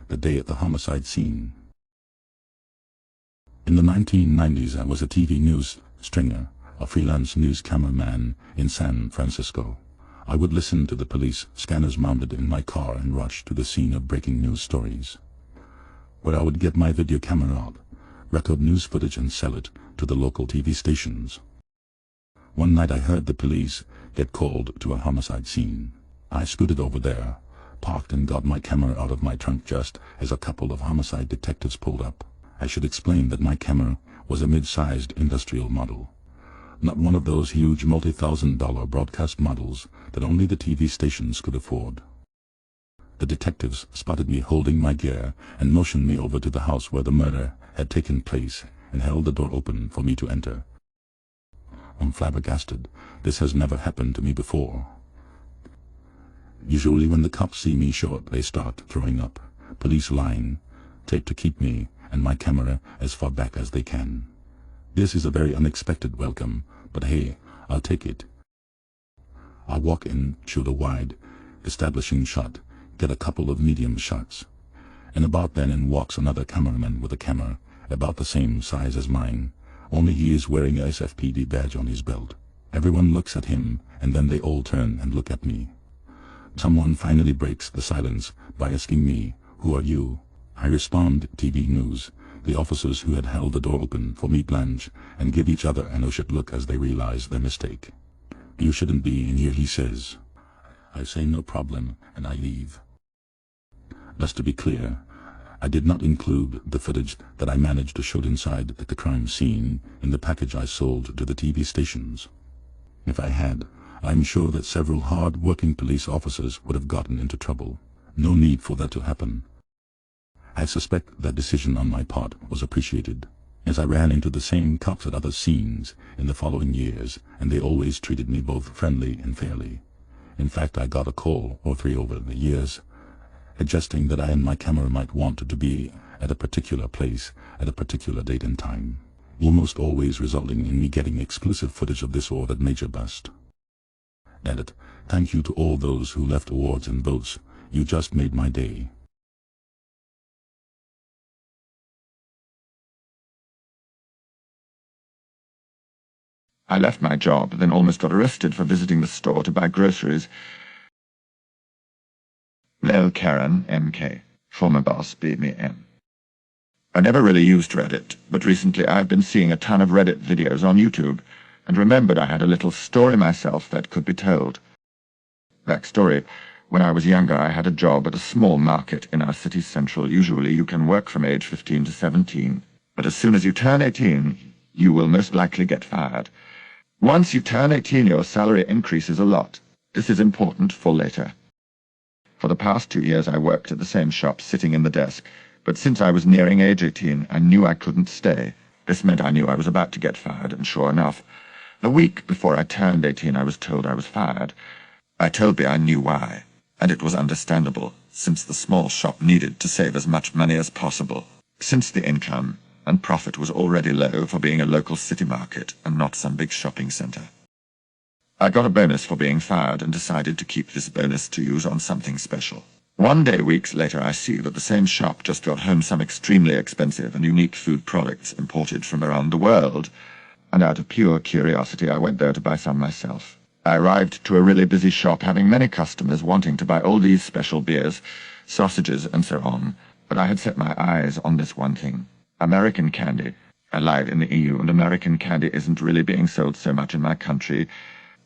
the day at the homicide scene. In the 1990s, I was a TV news stringer, a freelance news cameraman in San Francisco. I would listen to the police scanners mounted in my car and rush to the scene of breaking news stories, where I would get my video camera out, record news footage and sell it to the local TV stations. One night I heard the police get called to a homicide scene. I scooted over there, parked and got my camera out of my trunk just as a couple of homicide detectives pulled up. I should explain that my camera was a mid-sized industrial model, not one of those huge multi-thousand-dollar broadcast models that only the TV stations could afford. The detectives spotted me holding my gear and motioned me over to the house where the murder had taken place and held the door open for me to enter. I'm flabbergasted. This has never happened to me before. Usually when the cops see me show up, they start throwing up. Police line, tape to keep me and my camera as far back as they can. This is a very unexpected welcome, but hey, I'll take it. I walk in, shoot a wide, establishing shot, get a couple of medium shots, and about then in walks another cameraman with a camera about the same size as mine, only he is wearing a SFPD badge on his belt. Everyone looks at him, and then they all turn and look at me. Someone finally breaks the silence by asking me, "Who are you?" I respond, "TV News." The officers who had held the door open for me blanch and give each other an oh-shit look as they realize their mistake. "You shouldn't be in here," he says. I say no problem, and I leave. Just to be clear, I did not include the footage that I managed to shoot inside the crime scene in the package I sold to the TV stations. If I had, I'm sure that several hard-working police officers would have gotten into trouble. No need for that to happen. I suspect that decision on my part was appreciated, as I ran into the same cops at other scenes in the following years, and they always treated me both friendly and fairly. In fact, I got a call or three over the years, suggesting that I and my camera might want to be at a particular place at a particular date and time, almost always resulting in me getting exclusive footage of this or that major bust. Edit. Thank you to all those who left awards and votes. You just made my day. I left my job, then almost got arrested for visiting the store to buy groceries. Lel Karen, MK. Former boss, BMM. I never really used Reddit, but recently I've been seeing a ton of Reddit videos on YouTube, and remembered I had a little story myself that could be told. Backstory: when I was younger, I had a job at a small market in our city's central. Usually you can work from age 15 to 17, but as soon as you turn 18, you will most likely get fired. Once you turn 18, your salary increases a lot. This is important for later. For the past 2 years I worked at the same shop, sitting in the desk, but since I was nearing age 18, I knew I couldn't stay. This meant I knew I was about to get fired, and sure enough, the week before I turned 18 I was told I was fired. I told me I knew why, and it was understandable, since the small shop needed to save as much money as possible, since the income and profit was already low for being a local city market and not some big shopping center. I got a bonus for being fired and decided to keep this bonus to use on something special. One day, weeks later, I see that the same shop just got home some extremely expensive and unique food products imported from around the world, and out of pure curiosity I went there to buy some myself. I arrived to a really busy shop, having many customers wanting to buy all these special beers, sausages, and so on, but I had set my eyes on this one thing: American candy. I live in the EU, and American candy isn't really being sold so much in my country,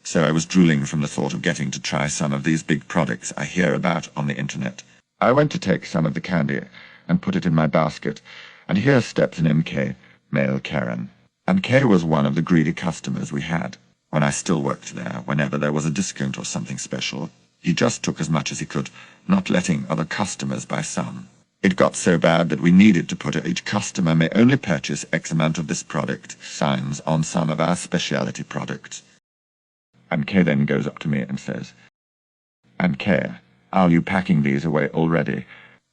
so I was drooling from the thought of getting to try some of these big products I hear about on the internet. I went to take some of the candy and put it in my basket, and here steps an MK, male Karen. MK was one of the greedy customers we had when I still worked there. Whenever there was a discount or something special, he just took as much as he could, not letting other customers buy some. It got so bad that we needed to put each customer may only purchase X amount of this product signs on some of our specialty products. MK then goes up to me and says, "MK, are you packing these away already?"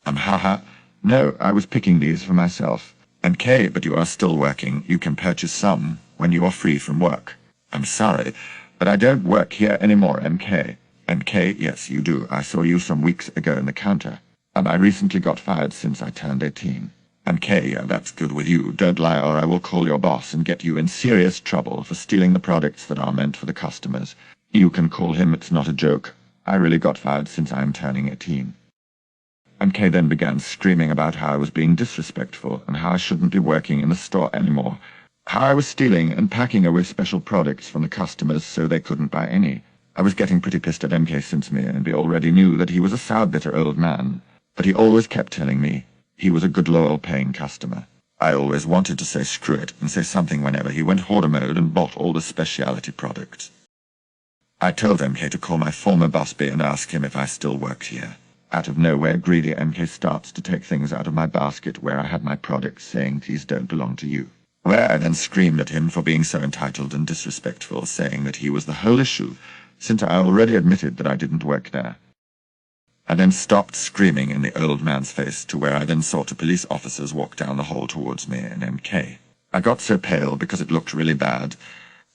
Haha. "No, I was picking these for myself." "MK, but you are still working. You can purchase some when you are free from work." "I'm sorry, but I don't work here anymore, MK." "MK, yes you do. I saw you some weeks ago in the counter." and I recently got fired since I turned 18. MK, that's good with you. Don't lie or I will call your boss and get you in serious trouble for stealing the products that are meant for the customers. You can call him, it's not a joke. I really got fired since I am turning 18. MK then began screaming about how I was being disrespectful and how I shouldn't be working in the store anymore. How I was stealing and packing away special products from the customers so they couldn't buy any. I was getting pretty pissed at MK since me and we already knew that he was a sour, bitter old man. But he always kept telling me he was a good, loyal, paying customer. I always wanted to say screw it and say something whenever he went hoarder mode and bought all the specialty products. I told MK to call my former boss B and ask him if I still worked here. Out of nowhere, greedy MK starts to take things out of my basket where I had my products, saying these don't belong to you. Where I then screamed at him for being so entitled and disrespectful, saying that he was the whole issue, since I already admitted that I didn't work there. I then stopped screaming in the old man's face to where I then saw two police officers walk down the hall towards me and MK. I got so pale because it looked really bad,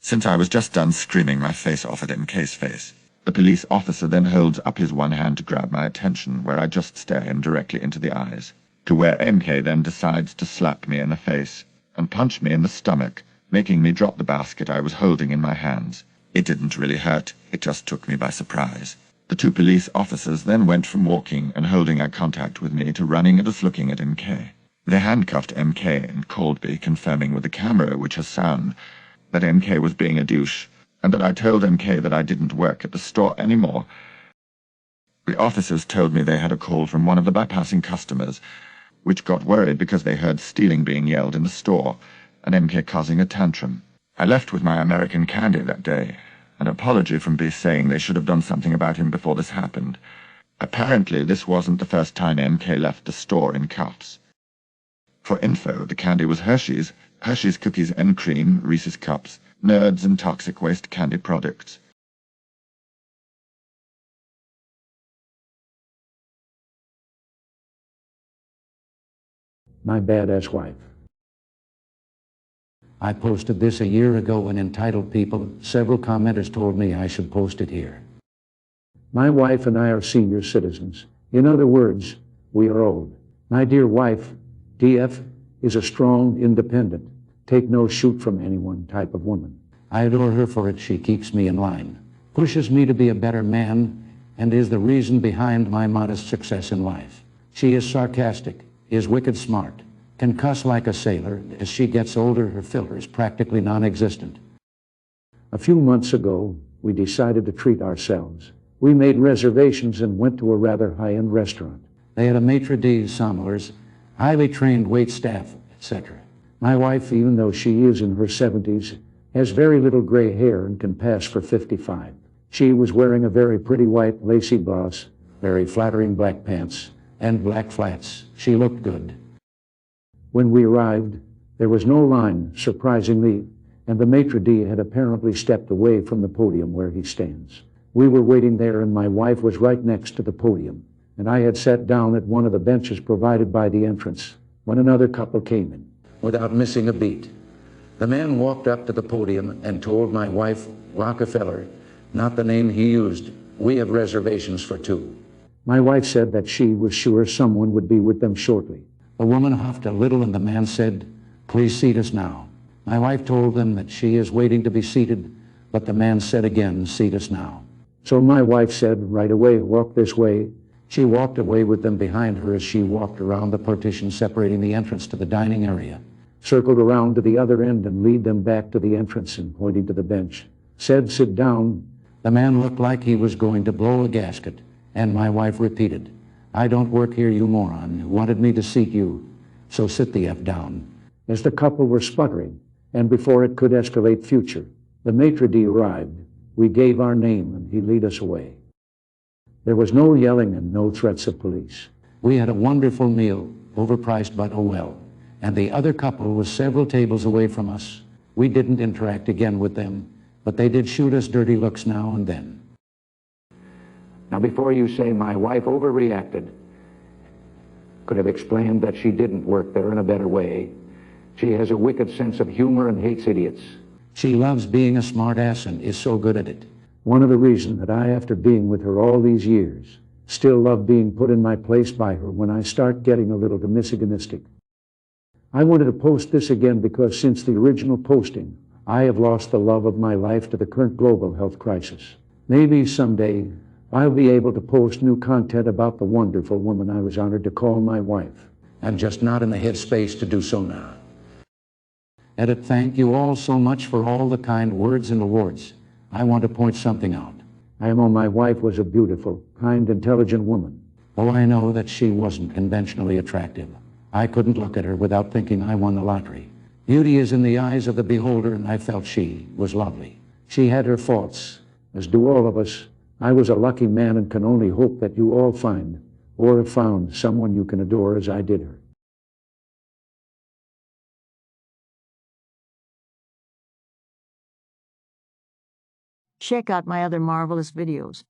since I was just done screaming my face off at MK's face. The police officer then holds up his one hand to grab my attention, where I just stare him directly into the eyes, to where MK then decides to slap me in the face and punch me in the stomach, making me drop the basket I was holding in my hands. It didn't really hurt, it just took me by surprise. The two police officers then went from walking and holding eye contact with me to running and just looking at MK. They handcuffed MK and called me, confirming with the camera, which has sound, that MK was being a douche, and that I told MK that I didn't work at the store anymore. The officers told me they had a call from one of the bypassing customers, which got worried because they heard stealing being yelled in the store, and MK causing a tantrum. I left with my American candy that day. An apology from B saying they should have done something about him before this happened. Apparently, this wasn't the first time MK left the store in cuffs. For info, the candy was Hershey's Cookies and Cream, Reese's Cups, Nerds and toxic waste candy products. My badass wife. I posted this a year ago and entitled people. Several commenters told me I should post it here. My wife and I are senior citizens. In other words, we are old. My dear wife, DF, is a strong, independent, take no shoot from anyone type of woman. I adore her for it. She keeps me in line, pushes me to be a better man, and is the reason behind my modest success in life. She is sarcastic, is wicked smart, can cuss like a sailor. As she gets older, her filter is practically non-existent. A few months ago, we decided to treat ourselves. We made reservations and went to a rather high-end restaurant. They had a maitre d' sommeliers, highly trained wait staff, etc. My wife, even though she is in her 70s, has very little gray hair and can pass for 55. She was wearing a very pretty white lacy blouse, very flattering black pants, and black flats. She looked good. When we arrived, there was no line, surprisingly, and the maitre d' had apparently stepped away from the podium where he stands. We were waiting there and my wife was right next to the podium, and I had sat down at one of the benches provided by the entrance when another couple came in. Without missing a beat, the man walked up to the podium and told my wife, Rockefeller, not the name he used, "We have reservations for two." My wife said that she was sure someone would be with them shortly. The woman huffed a little and the man said, "Please seat us now." My wife told them that she is waiting to be seated, but the man said again, "Seat us now." So my wife said, "Right away, walk this way." She walked away with them behind her as she walked around the partition separating the entrance to the dining area, circled around to the other end and lead them back to the entrance and pointing to the bench, said, "Sit down." The man looked like he was going to blow a gasket, and my wife repeated, "I don't work here, you moron, who wanted me to seat you, so sit the F down." As the couple were sputtering, and before it could escalate future, the maitre d' arrived. We gave our name and he led us away. There was no yelling and no threats of police. We had a wonderful meal, overpriced but oh well, and the other couple was several tables away from us. We didn't interact again with them, but they did shoot us dirty looks now and then. Now before you say my wife overreacted, could have explained that she didn't work there in a better way. She has a wicked sense of humor and hates idiots. She loves being a smart ass and is so good at it. One of the reasons that I, after being with her all these years, Still love being put in my place by her when I start getting a little misogynistic. I wanted to post this again because since the original posting, I have lost the love of my life to the current global health crisis. Maybe someday I'll be able to post new content about the wonderful woman I was honored to call my wife. I'm just not in the headspace to do so now. Edit, thank you all so much for all the kind words and awards. I want to point something out. I know my wife was a beautiful, kind, intelligent woman. Oh, I know that she wasn't conventionally attractive. I couldn't look at her without thinking I won the lottery. Beauty is in the eyes of the beholder, and I felt she was lovely. She had her faults, as do all of us. I was a lucky man and can only hope that you all find, or have found, someone you can adore as I did her. Check out my other marvelous videos.